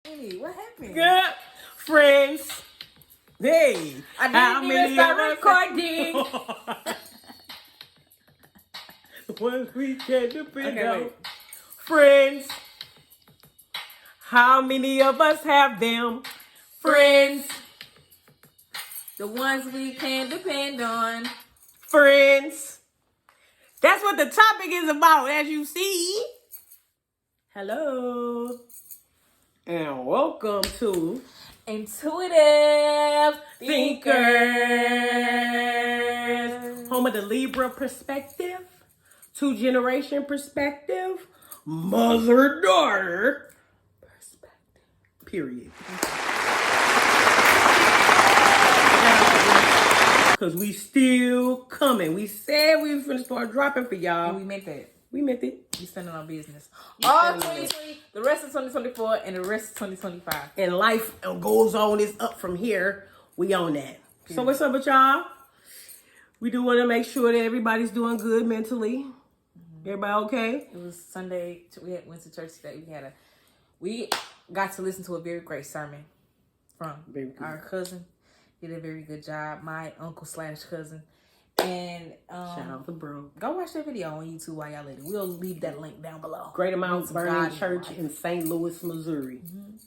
Hey, what happened? Good friends. Hey, I didn't even start recording. Ones we can depend Okay, on. wait. Friends. How many of us have them? Friends. The ones we can depend on. Friends. That's what the topic is about, as you see. Hello. And welcome to Intuitive Thinkers. Thinkers. Home of the Libra perspective, 2-generation perspective, mother-daughter perspective. Period. Because we still coming. We said we was going to start dropping for y'all. And we meant that. We meant it. We standing on business. All 2020, the rest of 2024, and the rest of 2025. And life goes on. It's up from here. We on that. So what's up with y'all? We do want to make sure that everybody's doing good mentally. Mm-hmm. Everybody okay? It was Sunday. We went to church today. We got to listen to a very great sermon from our cousin. Did a very good job. My uncle/cousin. And shout out to bro. Go watch that video on YouTube while y'all at it. We'll leave that link down below. Great Amount Burning Church in St. Louis, Missouri. Mm-hmm.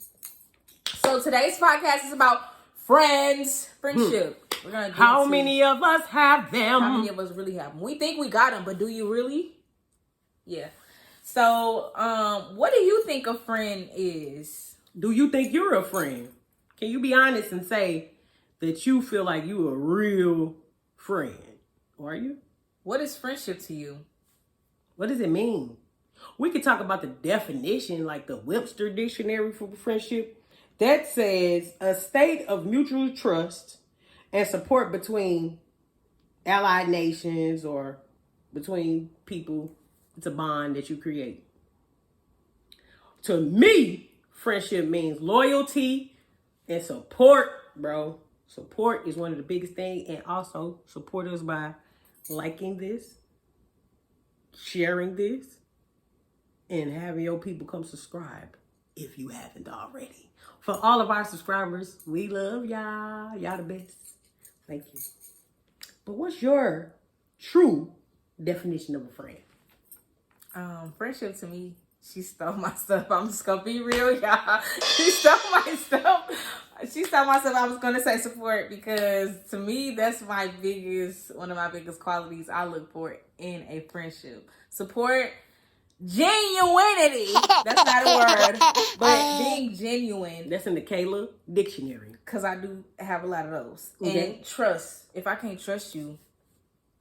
So today's podcast is about friendship. We're gonna How many of us have them? How many of us really have them? We think we got them, but do you really? Yeah. So, what do you think a friend is? Do you think you're a friend? Can you be honest and say that you feel like you a real friend? Are you? What is friendship to you? What does it mean? We could talk about the definition, like the Webster Dictionary for friendship. That says a state of mutual trust and support between allied nations or between people. It's a bond that you create. To me, friendship means loyalty and support, bro. Support is one of the biggest things. And also support us by liking this, sharing this, and having your people come subscribe if you haven't already. For all of our subscribers, we love y'all. Y'all the best. Thank you. But what's your true definition of a friend? Friendship to me, she stole my stuff. I'm just gonna be real, y'all. She stole my stuff. I was gonna say support because to me, that's one of my biggest qualities I look for in a friendship. Support, genuinity. That's not a word, but being genuine. That's in the Kayla dictionary. Because I do have a lot of those. Okay. And trust. If I can't trust you,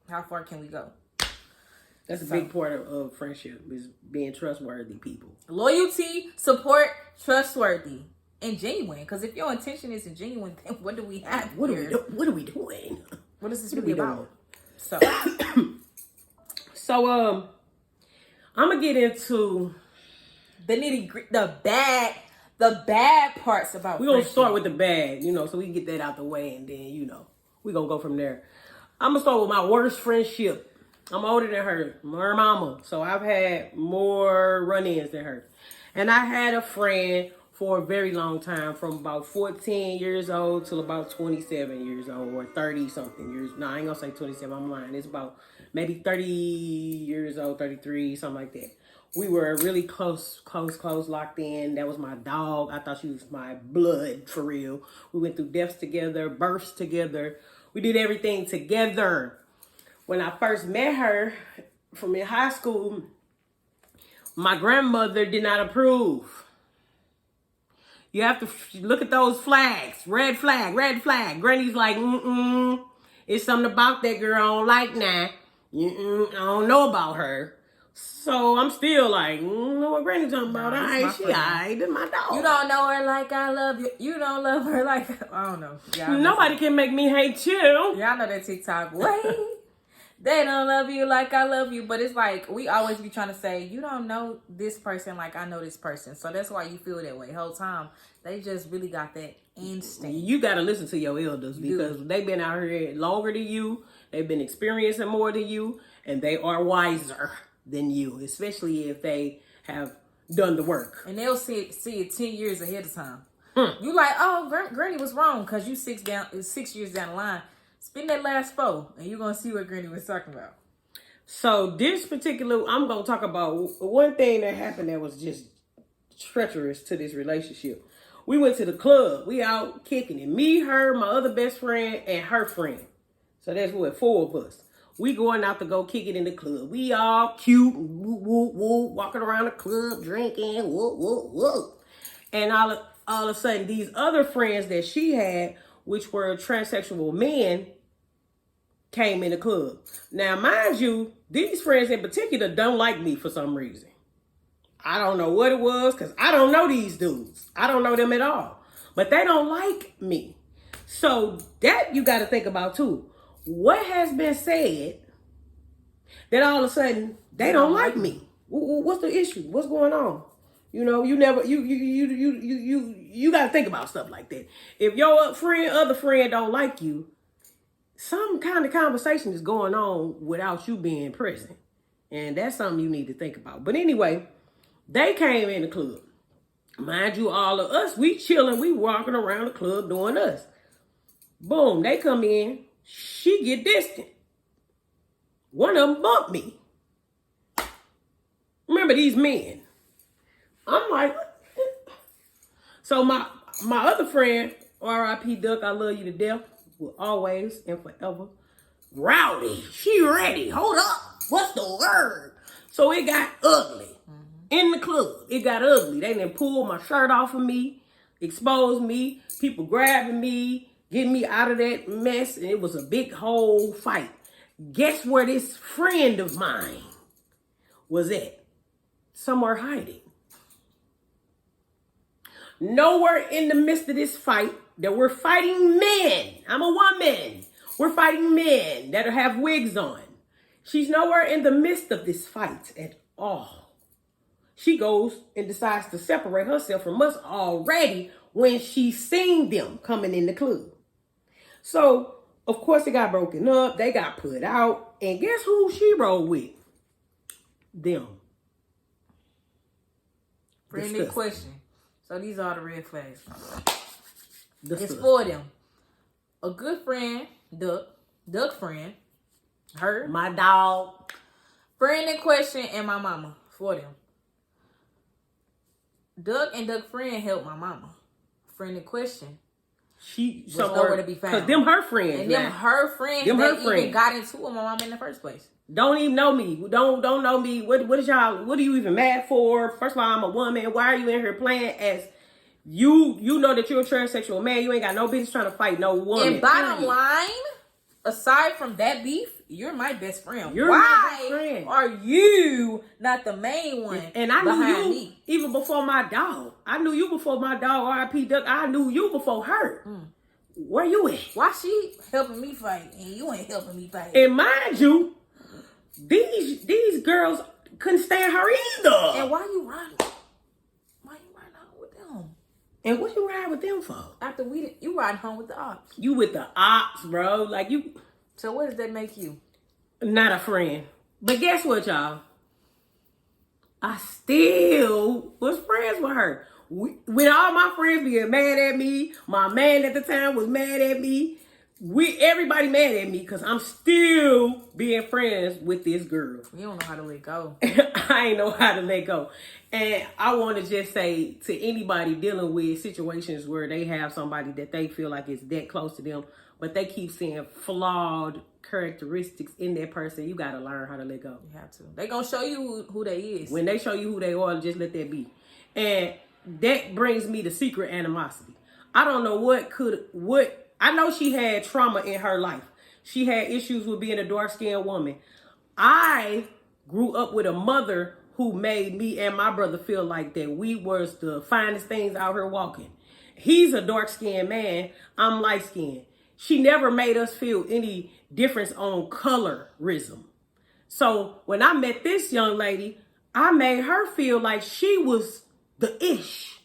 how far can we go? That's a big part of friendship, is being trustworthy people. Loyalty, support, trustworthy, and genuine. Because if your intention isn't genuine, then what do we have What here? what are we doing? What is this really about? So, I'm gonna get into the nitty-gritty, the bad parts about. We're gonna start with the bad, so we can get that out the way, and then we're gonna go from there. I'm gonna start with my worst friendship. I'm older than her, her mama, so I've had more run-ins than her. And I had a friend for a very long time, from about 14 years old till about 27 years old, or 30-something years. No, I ain't gonna say 27, I'm lying. It's about maybe 30 years old, 33, something like that. We were really close, locked in. That was my dog. I thought she was my blood, for real. We went through deaths together, births together. We did everything together. When I first met her from in high school, my grandmother did not approve. You have to look at those flags. Red flag, red flag. Granny's like, it's something about that girl I don't like now. I don't know about her. So I'm still like, know what Granny talking about? She alright, that's my dog. You don't know her like I love you. You don't love her like, I don't know. Nobody can make me hate you. Y'all know that TikTok. Wait. They don't love you like I love you. But it's like, we always be trying to say, you don't know this person like I know this person. So that's why you feel that way the whole time. They just really got that instinct. You got to listen to your elders because they've been out here longer than you. They've been experiencing more than you. And they are wiser than you. Especially if they have done the work. And they'll see it 10 years ahead of time. You like, oh, Granny was wrong because you 6 years down the line. Spend that last 4, and you're going to see what Granny was talking about. So this particular, I'm going to talk about one thing that happened that was just treacherous to this relationship. We went to the club. We out kicking it. Me, her, my other best friend, and her friend. So that's what, 4 of us. We going out to go kick it in the club. We all cute, woo, woo, woo, walking around the club, drinking, woo, woo, woo. And all of a sudden, these other friends that she had, which were transsexual men, came in the club. Now, mind you, these friends in particular don't like me for some reason. I don't know what it was, because I don't know these dudes. I don't know them at all. But they don't like me. So that you got to think about too. What has been said that all of a sudden they don't like me? What's the issue? What's going on? You know, you got to think about stuff like that. If your other friend don't like you, some kind of conversation is going on without you being present. And that's something you need to think about. But anyway, they came in the club. Mind you, all of us, we chilling, we walking around the club doing us. Boom, they come in. She get distant. One of them bumped me. Remember these men. I'm like, so my other friend, R.I.P. Duck, I love you to death, will always and forever. Rowdy, she ready. Hold up. What's the word? So it got ugly in the club. It got ugly. They done pulled my shirt off of me, exposed me, people grabbing me, getting me out of that mess, and it was a big whole fight. Guess where this friend of mine was at? Somewhere hiding. Nowhere in the midst of this fight that we're fighting men. I'm a woman. We're fighting men that have wigs on. She's nowhere in the midst of this fight at all. She goes and decides to separate herself from us already when she seen them coming in the club. So, of course, it got broken up. They got put out. And guess who she rolled with? Them. Friendly question. So these are the red flags. Discuss. It's for them. A good friend, Duck friend, her, My dog. friend in question, and my mama. For them. Duck and Duck friend helped my mama. Friend in question. She was nowhere to be found. Because them her friends. And them her friends that even got into it with my mama in the first place. Don't even know me. Don't know me. What are you even mad for? First of all, I'm a woman. Why are you in here playing as you know that you're a transsexual man? You ain't got no business trying to fight no woman. And bottom line, aside from that beef, you're my best friend. You're Why my best friend. Are you not the main one? And I knew you even before my dog. I knew you before my dog, R.I.P. Duck. I knew you before her. Where you at? Why she helping me fight and you ain't helping me fight? And mind you, these girls couldn't stand her either. And why you riding? Why you riding home with them? And what you ride with them for? After you riding home with the ops. You with the ops, bro. Like you. So what does that make you? Not a friend. But guess what, y'all? I still was friends with her. With all my friends being mad at me, my man at the time was mad at me. Everybody mad at me because I'm still being friends with this girl. You don't know how to let go. I ain't know how to let go. And I want to just say to anybody dealing with situations where they have somebody that they feel like is that close to them, but they keep seeing flawed characteristics in that person, you got to learn how to let go. You have to. They going to show you who they is. When they show you who they are, just let that be. And that brings me to secret animosity. I don't know what I know she had trauma in her life. She had issues with being a dark-skinned woman. I grew up with a mother who made me and my brother feel like that we was the finest things out here walking. He's a dark-skinned man. I'm light-skinned. She never made us feel any difference on colorism. So when I met this young lady, I made her feel like she was the ish.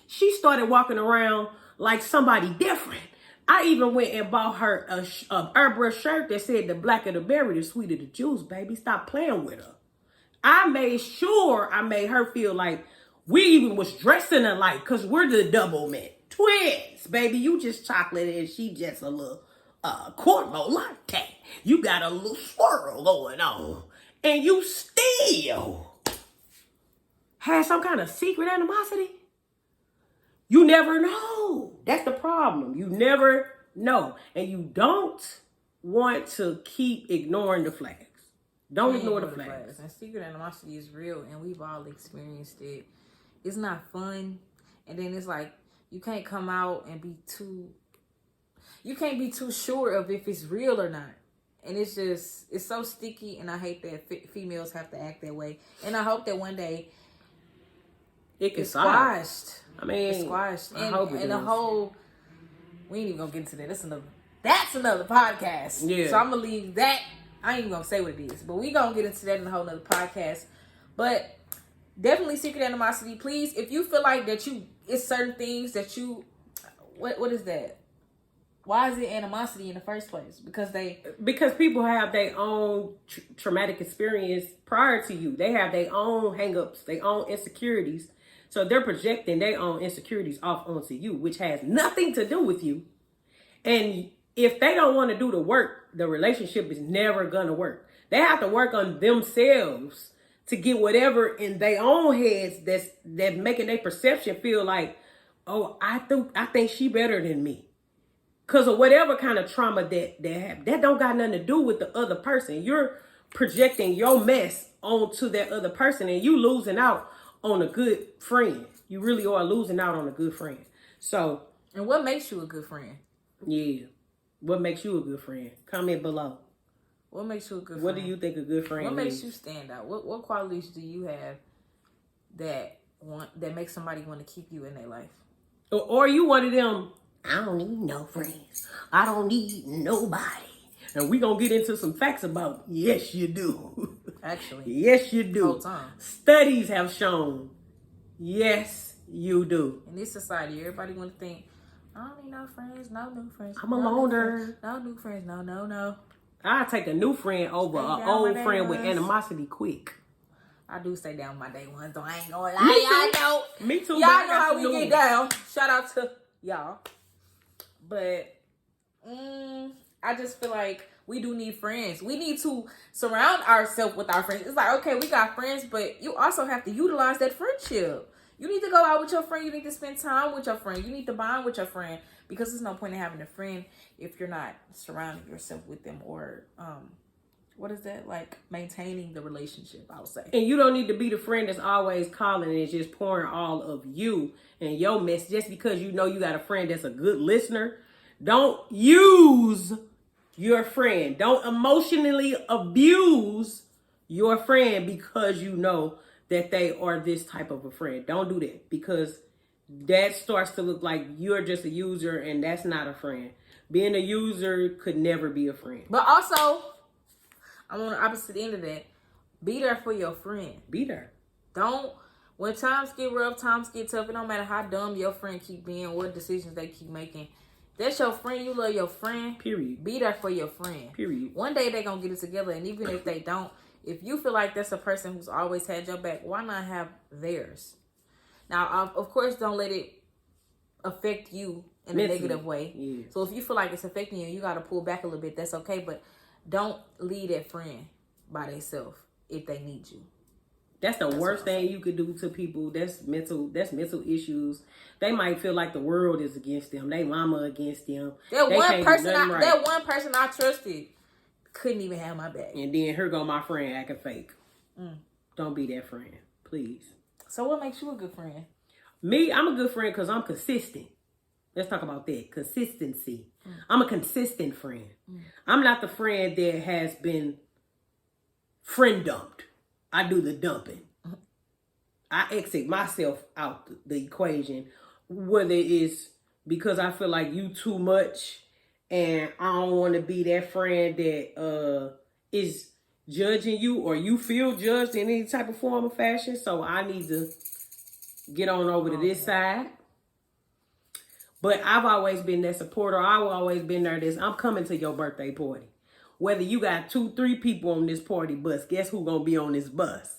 She started walking around like somebody different. I even went and bought her a airbrush shirt that said the blacker the berry, the sweeter the juice, baby. Stop playing with her. I made sure I made her feel like We even was dressing alike because we're the double men. Twins, baby. You just chocolate and she just a little cornrow latte. You got a little swirl going on. And you still had some kind of secret animosity. You never know. That's the problem. You never know. And you don't want to keep ignoring the flags. Don't ignore the flags. And secret animosity is real, and we've all experienced it. It's not fun. And then it's like, you can't come out and be too sure of if it's real or not. And it's so sticky, and I hate that females have to act that way. And I hope that one day it's squashed. I mean, it's squashed. I hope it and is. the whole, we ain't even gonna get into that. That's another podcast. Yeah. So I'm gonna leave that. I ain't even gonna say what it is, but we gonna get into that in a whole nother podcast. But definitely secret animosity. Please, if you feel like that it's certain things that what is that? Why is it animosity in the first place? Because people have their own traumatic experience prior to you. They have their own hangups, their own insecurities. So they're projecting their own insecurities off onto you, which has nothing to do with you. And if they don't want to do the work, the relationship is never going to work. They have to work on themselves to get whatever in their own heads that's making their perception feel like, oh, I think she better than me. Because of whatever kind of trauma that they have. That don't got nothing to do with the other person. You're projecting your mess onto that other person, and you losing out on a good friend. You really are losing out on a good friend. So, and what makes you a good friend? Yeah. What makes you a good friend? Comment below. What makes you a good friend? What do you think a good friend is? What makes you stand out? What qualities do you have that make somebody want to keep you in their life? Or are you one of them, I don't need no friends. I don't need nobody. And we gonna get into some facts about, yes, you do. Actually. Yes, you do. Whole time. Studies have shown, yes, you do. In this society, everybody want to think, I don't need no friends, no new friends. I'm a loner. No new friends, no. I take a new friend over an old friend with animosity quick. I do stay down with my day ones, though. I ain't gonna lie. Y'all know. Me too. Y'all know how we get down. Shout out to y'all. But I just feel like we do need friends. We need to surround ourselves with our friends. It's like, okay, we got friends, but you also have to utilize that friendship. You need to go out with your friend. You need to spend time with your friend. You need to bond with your friend, because there's no point in having a friend if you're not surrounding yourself with them, or what is that? Like maintaining the relationship, I would say. And you don't need to be the friend that's always calling and just pouring all of you and your mess just because you know you got a friend that's a good listener. Don't use your friend. Don't emotionally abuse your friend because you know that they are this type of a friend. Don't do that, because that starts to look like you're just a user, and that's not a friend. Being a user could never be a friend. But also, I'm on the opposite end of that. Be there for your friend. Be there. Don't, when times get rough, times get tough, it don't matter how dumb your friend keep being, what decisions they keep making. That's your friend. You love your friend. Period. Be there for your friend. Period. One day they gonna get it together, and even if they don't, if you feel like that's a person who's always had your back, why not have theirs? Now, of course, don't let it affect you in a negative way. Yeah. So if you feel like it's affecting you, you got to pull back a little bit. That's okay, but don't leave that friend by themselves if they need you. That's the worst thing you could do to people. That's mental issues. They might feel like the world is against them. They mama against them. That one person I trusted couldn't even have my back. And then here go my friend acting fake. Don't be that friend, please. So what makes you a good friend? Me, I'm a good friend because I'm consistent. Let's talk about that. Consistency. I'm a consistent friend. I'm not the friend that has been friend dumped. I do the dumping. I exit myself out the equation, whether it's because I feel like you too much and I don't want to be that friend that is judging you, or you feel judged in any type of form or fashion. So I need to get on over to this side. But I've always been that supporter. I've always been there. I'm coming to your birthday party. Whether you got 2-3 people on this party bus, guess who gonna be on this bus?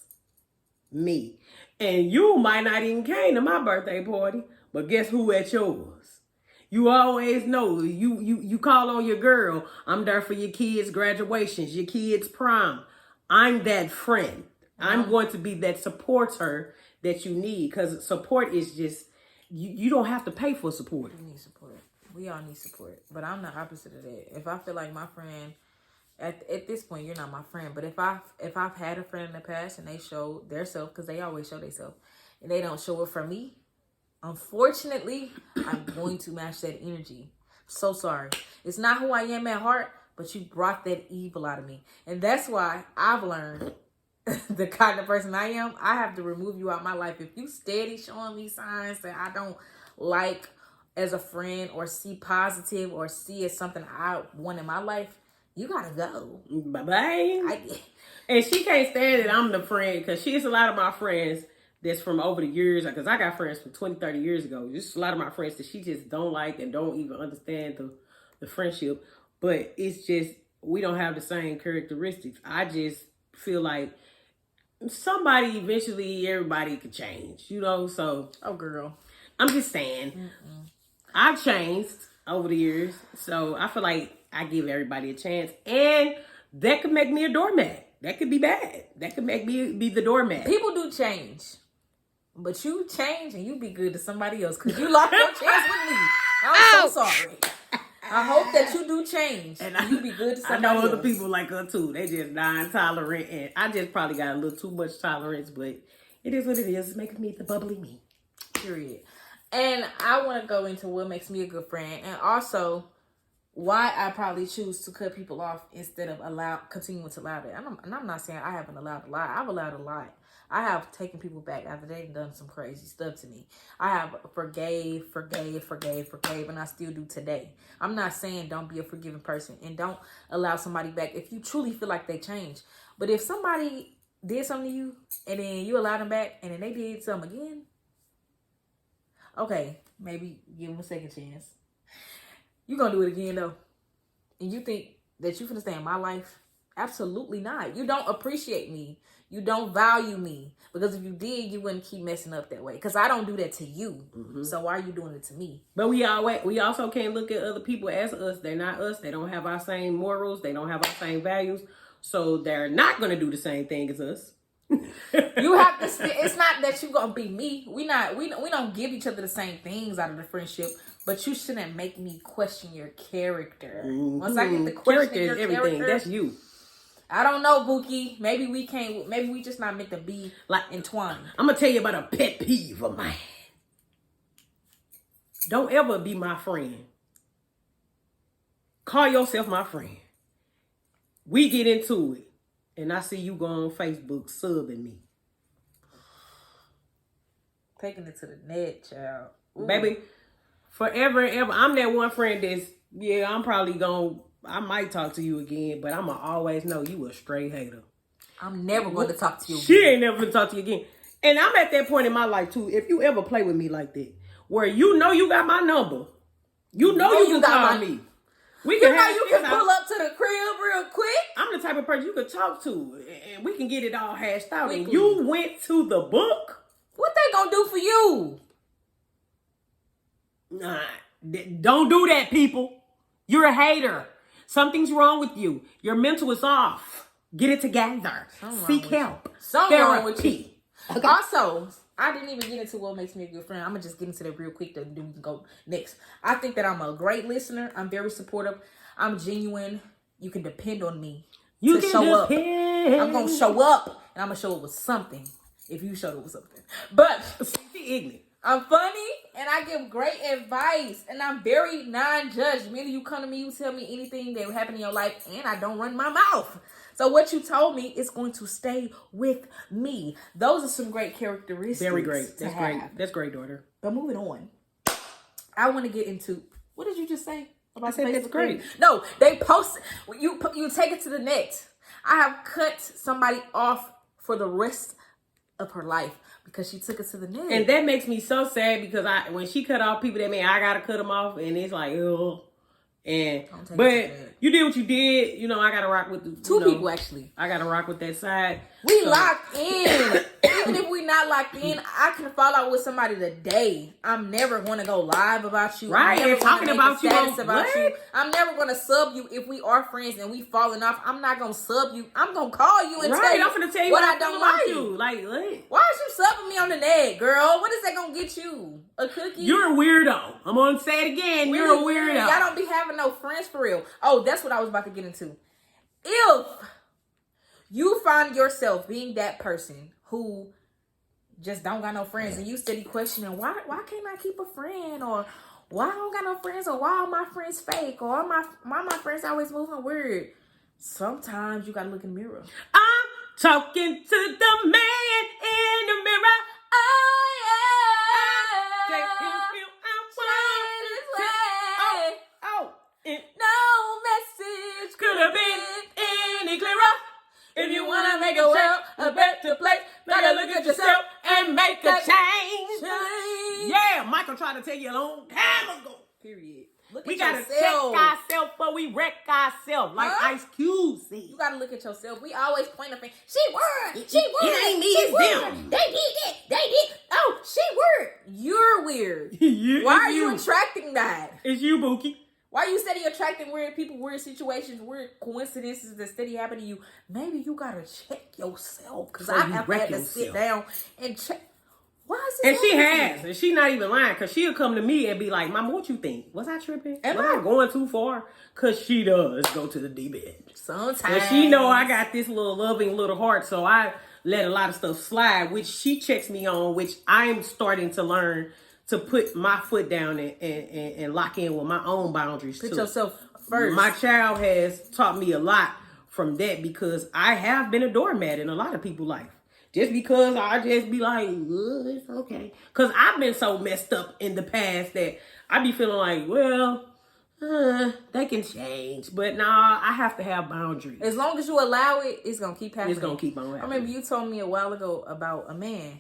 Me. And you might not even came to my birthday party, but guess who at yours? You always know, you call on your girl. I'm there for your kids' graduations, your kids' prom. I'm that friend. I'm going to be that supporter that you need, because support is just, you don't have to pay for support. We need support. We all need support. But I'm the opposite of that. If I feel like my friend, at this point, you're not my friend. But if I've had a friend in the past and they show their self, because they always show their self, and they don't show it for me, unfortunately, I'm going to match that energy. So sorry. It's not who I am at heart, but you brought that evil out of me. And that's why I've learned the kind of person I am. I have to remove you out my life. If you steady showing me signs that I don't like as a friend, or see positive, or see as something I want in my life, you gotta go. Bye-bye. And she can't stand it. I'm the friend, because she's a lot of my friends that's from over the years, because I got friends from 20, 30 years ago. Just a lot of my friends that she just don't like and don't even understand the friendship. But it's just, we don't have the same characteristics. I just feel like somebody, eventually, everybody could change, you know? So, oh, girl. I'm just saying, I've changed over the years. So I feel like I give everybody a chance. And that could make me a doormat. That could be bad. That could make me be the doormat. People do change. But you change and you be good to somebody else, because you lost your chance with me. I'm so sorry. I hope that you do change and you be good to somebody else. I know other people like her too. They just non-tolerant, and I just probably got a little too much tolerance, but it is what it is. It's making me the bubbly me. Period. And I want to go into what makes me a good friend, and also why I probably choose to cut people off instead of continuing to allow that. And I'm not saying I haven't allowed a lot. I've allowed a lot. I have taken people back after they've done some crazy stuff to me. I have forgave, and I still do today. I'm not saying don't be a forgiving person and don't allow somebody back if you truly feel like they changed. But if somebody did something to you and then you allowed them back and then they did something again, okay, maybe give them a second chance. You're going to do it again, though. And you think that you're going to stay in my life? Absolutely not. You don't appreciate me. You don't value me. Because if you did, you wouldn't keep messing up that way. Because I don't do that to you. So why are you doing it to me? But we also can't look at other people as us. They're not us. They don't have our same morals. They don't have our same values. So they're not going to do the same thing as us. You have to. It's not that you're gonna be me. We don't give each other the same things out of the friendship. But you shouldn't make me question your character. Once I get the question your character, that's you. I don't know, Bookie. Maybe we can't. Maybe we just not meant to be like entwined. I'm gonna tell you about a pet peeve of mine. Don't ever be my friend. Call yourself my friend. We get into it. And I see you go on Facebook subbing me. Taking it to the net, child. Ooh. Baby, forever and ever. I'm that one friend that's, I might talk to you again, but I'm going to always know you a straight hater. I'm never going to talk to you again. She ain't never going to talk to you again. And I'm at that point in my life, too. If you ever play with me like that, where you know you got my number, you know you can call me. You can pull up to the crib real quick. I'm the type of person you can talk to, and we can get it all hashed out. Quickly. And you went to the book. What they gonna do for you? Nah, don't do that, people. You're a hater. Something's wrong with you. Your mental is off. Get it together. Seek help. Something wrong with you. Okay. Also, I didn't even get into what makes me a good friend. I'm going to just get into that real quick, then we can go next. I think that I'm a great listener. I'm very supportive. I'm genuine. You can depend on me to show up. I'm going to show up, and I'm going to show up with something if you show up with something. But I'm funny, and I give great advice, and I'm very non-judgmental. You come to me, you tell me anything that happened in your life, and I don't run my mouth. So what you told me is going to stay with me. Those are some great characteristics. Very great. That's great. That's great, daughter. But moving on, I want to get into, what did you just say about Facebook? That's great. No, they post, you take it to the net. I have cut somebody off for the rest of her life because she took it to the net. And that makes me so sad because when she cut off people, that mean I got to cut them off, and it's like, ugh. But you did what you did. You know, I gotta rock with the two people actually. I gotta rock with that side. We locked in. We even if we not locked in, I can fall out with somebody today. I'm never going to go live about you. Right, I'm never talking gonna about make a you. status about you. I'm never going to sub you if we are friends and we falling off. I'm not going to sub you. I'm going to call you and tell you, I'm finna tell you what I don't like. You. Like, what? Why is you subbing me on the net, girl? What is that going to get you? A cookie? You're a weirdo. I'm going to say it again. You're a weirdo. Y'all don't be having no friends for real. Oh, that's what I was about to get into. If you find yourself being that person who just don't got no friends and you steady questioning why can't I keep a friend, or why I don't got no friends, or why are my friends fake, or why my friends always moving weird, sometimes you gotta look in the mirror. I'm talking to the man in the mirror. Oh yeah, Take him no message could have been any clearer. If you want to make a world a better place, gotta look at yourself and make a change. Yeah, Michael tried to tell you a long time ago. Period. We gotta check ourselves before we wreck ourselves, like Ice Cube said. You gotta look at yourself. We always point a finger. She word. She word. It ain't me, she it's word. them. They did that. They did. Oh, she word. You're weird. Why are you attracting that? It's you, Bookie. Why are you steady attracting weird people, weird situations, weird coincidences that steady happen to you? Maybe you gotta check yourself, because I have had to sit down and check. Why is this? And she has, and she not even lying, because she'll come to me and be like, Mama, what you think? Was I tripping? Was I going too far? Because she does go to the deep end. Sometimes. And she know I got this little loving little heart, so I let a lot of stuff slide, which she checks me on, which I'm starting to learn to put my foot down and lock in with my own boundaries. Put yourself first. My child has taught me a lot from that, because I have been a doormat in a lot of people's life. Just because I just be like, it's okay. Because I've been so messed up in the past that I be feeling like, well, they can change. But nah, I have to have boundaries. As long as you allow it, it's going to keep happening. It's going to keep on happening. I remember you told me a while ago about a man.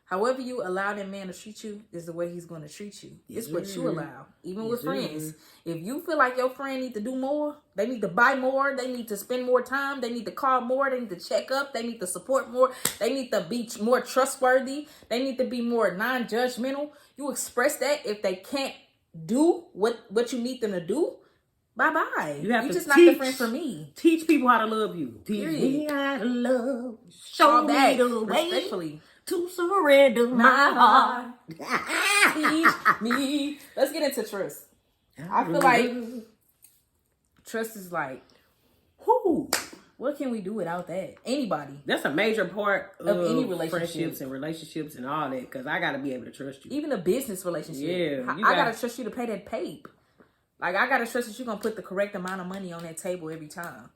However you allow that man to treat you is the way he's going to treat you. It's what you allow. Even with friends. If you feel like your friend needs to do more, they need to buy more, they need to spend more time, they need to call more, they need to check up, they need to support more, they need to be more trustworthy, they need to be more non-judgmental. You express that. If they can't do what you need them to do, bye-bye. You're just not the friend for me. Teach people how to love you. Teach me how to love. Show me the way. Respectfully. To surrender my heart. Teach me. Let's get into trust. I feel like trust is like, what can we do without that? Anybody. That's a major part of any relationship. Friendships and relationships and all that, because I got to be able to trust you. Even a business relationship. Yeah. I got to trust you to pay that pape. Like, I got to trust that you're going to put the correct amount of money on that table every time.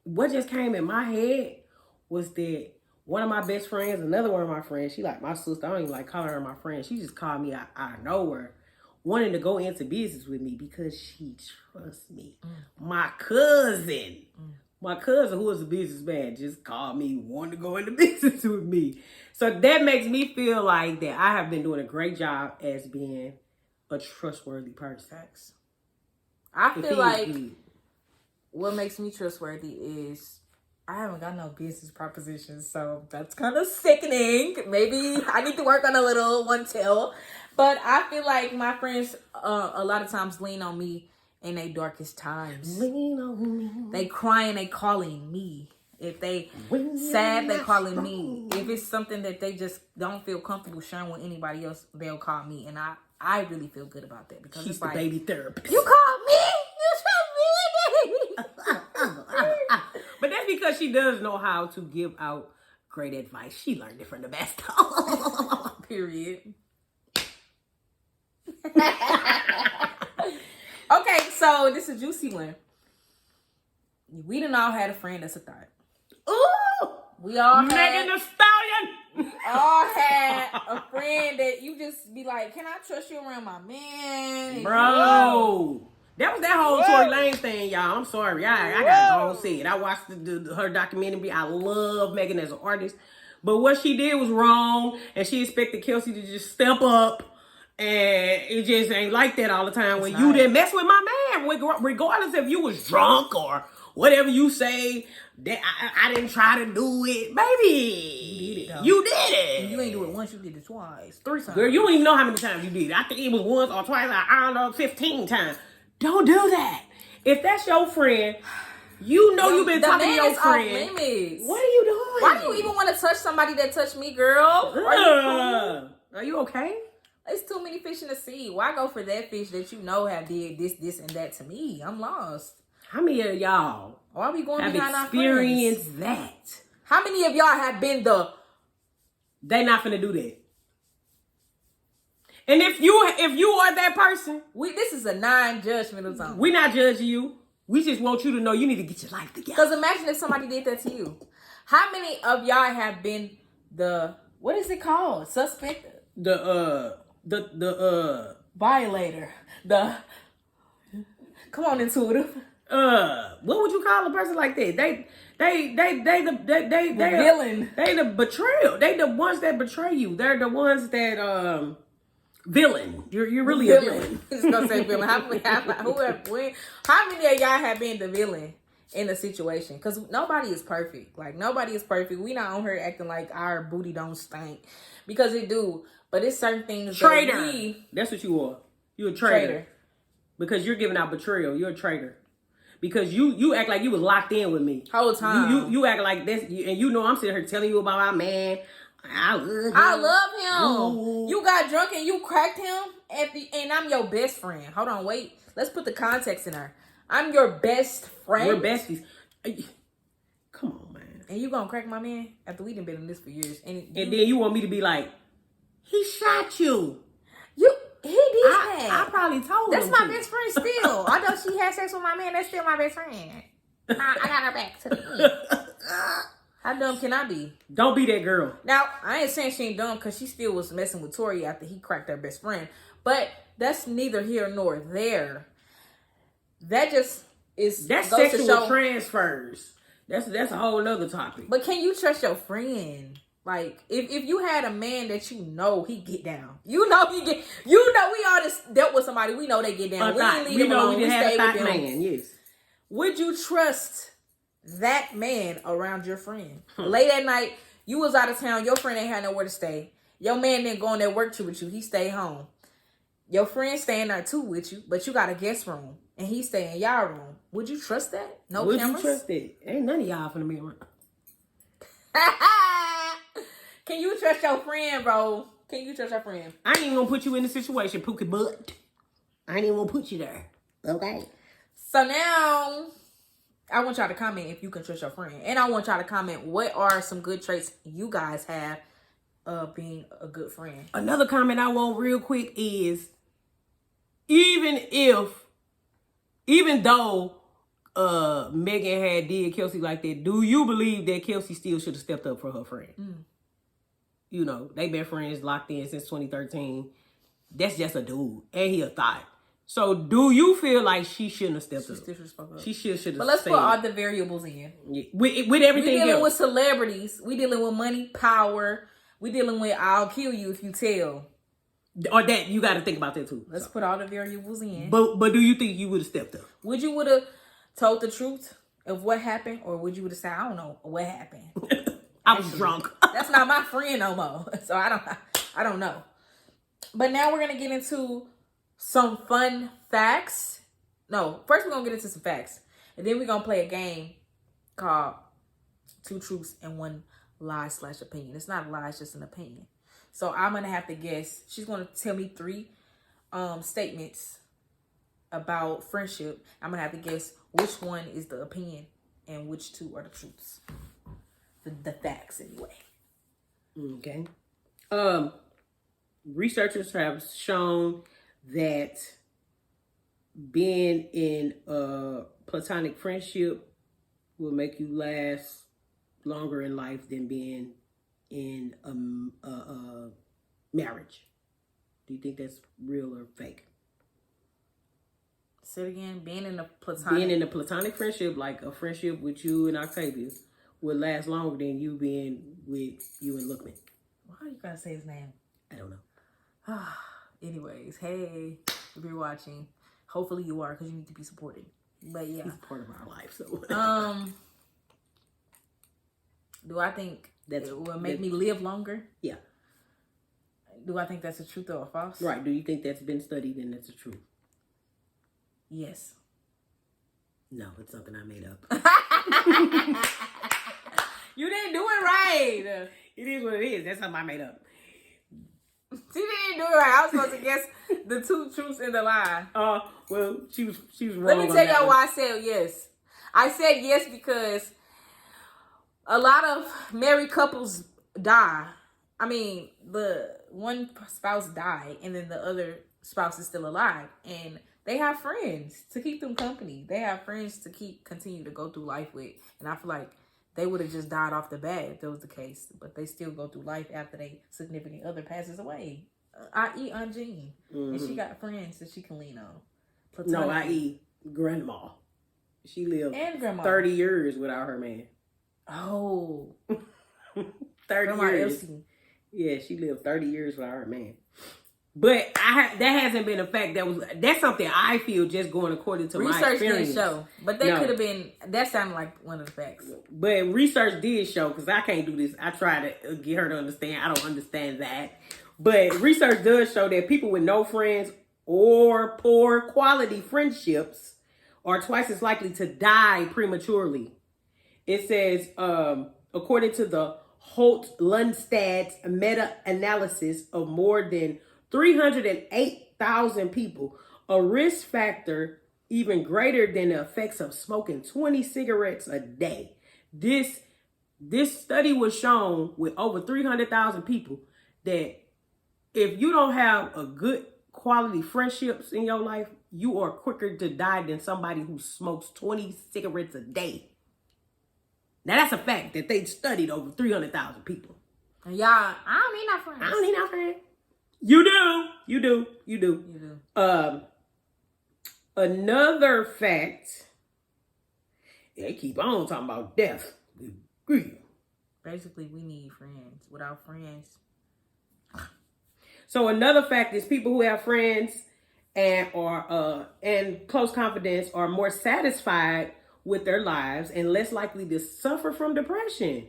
What just came in my head was that one of my best friends, another one of my friends, she like my sister. I don't even like calling her my friend. She just called me out of nowhere, wanting to go into business with me because she trusts me. My cousin, who is a businessman, just called me, wanting to go into business with me. So that makes me feel like that I have been doing a great job as being a trustworthy person. I feel like what makes me trustworthy is I haven't got no business propositions, so that's kind of sickening. Maybe I need to work on a little one too. But I feel like my friends a lot of times lean on me in their darkest times. Lean on me. They crying, they calling me. If they sad, they calling me. If it's something that they just don't feel comfortable sharing with anybody else, they'll call me. And I really feel good about that, because she's it's the like, baby therapist. You called me? You trust me? But that's because she does know how to give out great advice. She learned it from the best. Period. Okay, so this is a juicy one. We done all had a friend that's a thought. Ooh! We all Megan had... Thee Stallion! all had a friend that you just be like, can I trust you around my man? Bro. That was that whole Tory Lanez thing, y'all. I'm sorry. I gotta go see it. I watched her documentary. I love Megan as an artist. But what she did was wrong. And she expected Kelsey to just step up. And it just ain't like that all the time. When you didn't mess with my man, regardless if you was drunk or whatever you say, that I didn't try to do it. Baby, You did it, though. You did it. You ain't do it once, you did it twice. 3 times. Girl, you don't even know how many times you did it. I think it was once or twice, I don't know, 15 times. Don't do that. If that's your friend, you know you've been talking to your friend. Off limits. What are you doing? Why do you even want to touch somebody that touched me, girl? Are you okay? It's too many fish in the sea. Why go for that fish that you know have did this, and that to me? I'm lost. How many of y'all Why are we going have behind our friends? experienced that? How many of y'all have been They not finna do that. And if you are that person, this is a non-judgmental zone. we not judging you. We just want you to know you need to get your life together. Because imagine if somebody did that to you. How many of y'all have been what is it called? Suspect? The Violator. Come on, intuitive. What would you call a person like that? They the villain. They the betrayal. They the ones that betray you. They're the ones that villain. You're really a villain. Just gonna say villain. How many of y'all have been the villain in a situation? Because nobody is perfect. Like, nobody is perfect. We not on here acting like our booty don't stink, because it do. But it's certain things. Traitor. That's what you are. You're a traitor. Because you're giving out betrayal. You're a traitor. Because you act like you was locked in with me whole time. You act like this, and you know I'm sitting here telling you about my man. I love him. Ooh. You got drunk and you cracked him and I'm your best friend. Hold on, wait. Let's put the context in there. I'm your best friend. We're besties. Come on, man. And you gonna crack my man after we done been in this for years. And then you want me to be like, he shot you. He did that. I probably told That's him. my best friend still. Although she had sex with my man, that's still my best friend. I got her back to the end. How dumb can I be? Don't be that girl. Now, I ain't saying she ain't dumb, because she still was messing with Tori after he cracked her best friend. But that's neither here nor there. That just is... That's sexual transfers. That's a whole nother topic. But can you trust your friend? Like, if you had a man that you know he get down. We all just dealt with somebody. We know they get down. We didn't leave them alone. We stayed with them. Man, yes. Would you trust that man around your friend? Late at night, you was out of town. Your friend ain't had nowhere to stay. Your man didn't go on that work trip with you. He stayed home. Your friend staying there too with you, but you got a guest room and he stay in y'all room. Would you trust that? No Would cameras? you trust it? Ain't none of y'all finna be around. Can you trust your friend, bro? Can you trust your friend? I ain't even gonna put you in the situation, Pookie Butt. I ain't even gonna put you there. Okay. So now, I want y'all to comment if you can trust your friend. And I want y'all to comment what are some good traits you guys have of being a good friend. Another comment I want real quick is, even though Megan had did Kelsey like that, do you believe that Kelsey still should have stepped up for her friend? You know, they been friends, locked in since 2013. That's just a dude. And he a thought. So do you feel like she shouldn't have stepped up? She should have. But let's put all the variables in. Yeah. With everything We dealing else. with celebrities. We dealing with money, power. We dealing with I'll kill you if you tell. Or that, you got to think about that too. Let's put all the variables in. But do you think you would have stepped up? Would you would have told the truth of what happened? Or would you would have said, I don't know what happened? I was drunk. That's not my friend no more. So I don't know. But now we're going to get into some fun facts. No, first we're going to get into some facts. And then we're going to play a game called 2 Truths and 1 Lie/opinion. It's not a lie, it's just an opinion. So I'm going to have to guess. She's going to tell me 3 statements about friendship. I'm going to have to guess which one is the opinion and which 2 are the truths. The facts, anyway. Okay. Researchers have shown that being in a platonic friendship will make you last longer in life than being in a marriage. Do you think that's real or fake? Say it again. Being in a platonic friendship, like a friendship with you and Octavia, would last longer than you being with you and Lookman. Why you gotta say his name? I don't know. Anyways, hey, if you're watching, hopefully you are, because you need to be supported. But yeah. He's part of our life, so. Do I think that it will make me live longer? Yeah. Do I think that's a truth or a false? Right. Do you think that's been studied and that's the truth? Yes. No, it's something I made up. You didn't do it right. It is what it is. That's something I made up. She didn't do it right. I was supposed to guess the two truths in the lie. Well, she was wrong. Let me tell y'all why I said yes. I said yes because a lot of married couples die. I mean, the one spouse died and then the other spouse is still alive. And they have friends to keep them company. They have friends to continue to go through life with. And I feel like they would have just died off the bat if that was the case. But they still go through life after their significant other passes away. I.e. Aunt Jean. And she got friends that she can lean on. No, i.e. Grandma. She lived and grandma. 30 years without her man. Oh. 30 Grandma years. Elsie. Yeah, she lived 30 years without her man. But that hasn't been a fact. That's something I feel just going according to my experience. Research didn't show. But that could have been, that sounded like one of the facts. But research did show, because I can't do this. I try to get her to understand. I don't understand that. But research does show that people with no friends or poor quality friendships are twice as likely to die prematurely. It says, according to the Holt-Lunstad's meta-analysis of more than 308,000 people, a risk factor even greater than the effects of smoking 20 cigarettes a day. This study was shown with over 300,000 people that if you don't have a good quality friendships in your life, you are quicker to die than somebody who smokes 20 cigarettes a day. Now, that's a fact that they studied over 300,000 people. Y'all, I don't need no friends. I don't need no friends. You do. You do. You do. You do. Another fact, they keep on talking about death. Basically, we need friends. Without friends. So another fact is people who have friends and close confidence are more satisfied with their lives and less likely to suffer from depression.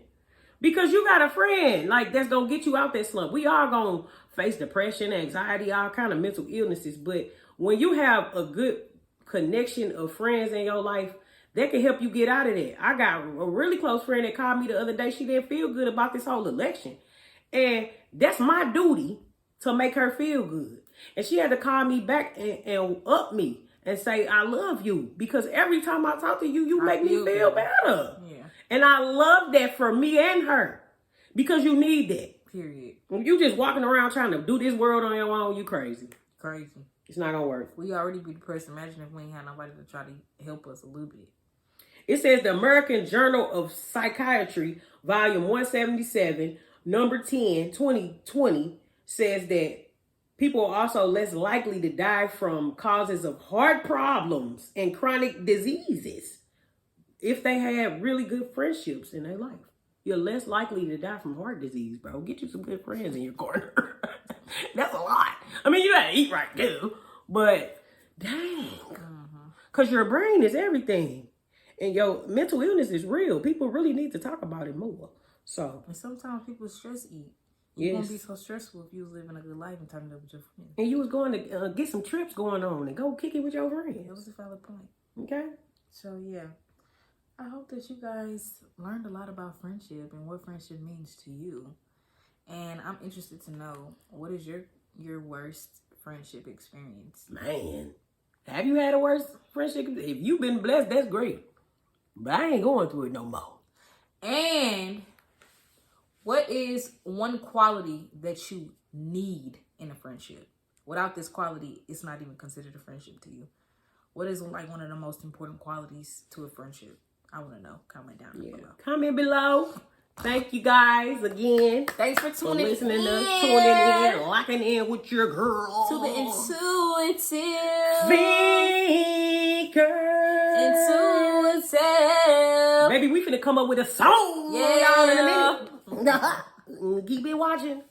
Because you got a friend, like, that's gonna get you out that slump. We all gonna face depression, anxiety, all kind of mental illnesses. But when you have a good connection of friends in your life, that can help you get out of that. I got a really close friend that called me the other day. She didn't feel good about this whole election. And that's my duty to make her feel good. And she had to call me back and up me and say, I love you. Because every time I talk to you, you make me feel better. Yeah. And I love that for me and her. Because you need that. Period. When you just walking around trying to do this world on your own, you crazy. Crazy. It's not going to work. We already be depressed. Imagine if we ain't had nobody to try to help us a little bit. It says the American Journal of Psychiatry, volume 177, number 10, 2020, says that people are also less likely to die from causes of heart problems and chronic diseases if they have really good friendships in their life. You're less likely to die from heart disease, bro. Get you some good friends in your corner. That's a lot. I mean, you gotta eat right too, but dang. Because your brain is everything. And your mental illness is real. People really need to talk about it more. So. And sometimes people stress eat. It's going to be so stressful if you was living a good life and turning up with your friends. And you was going to get some trips going on and go kick it with your friends. That was a valid point. Okay. So, yeah. I hope that you guys learned a lot about friendship and what friendship means to you. And I'm interested to know, what is your worst friendship experience? Man, have you had a worst friendship? If you've been blessed, that's great. But I ain't going through it no more. And what is one quality that you need in a friendship? Without this quality, it's not even considered a friendship to you. What is like one of the most important qualities to a friendship? I want to know. Comment down below. Comment below. Thank you guys again. Thanks for tuning in. Tuning in, locking in with your girl. To the intuitive thinker. Intuitive. Baby, we finna come up with a song. Yeah. Y'all in a minute. Keep it watching.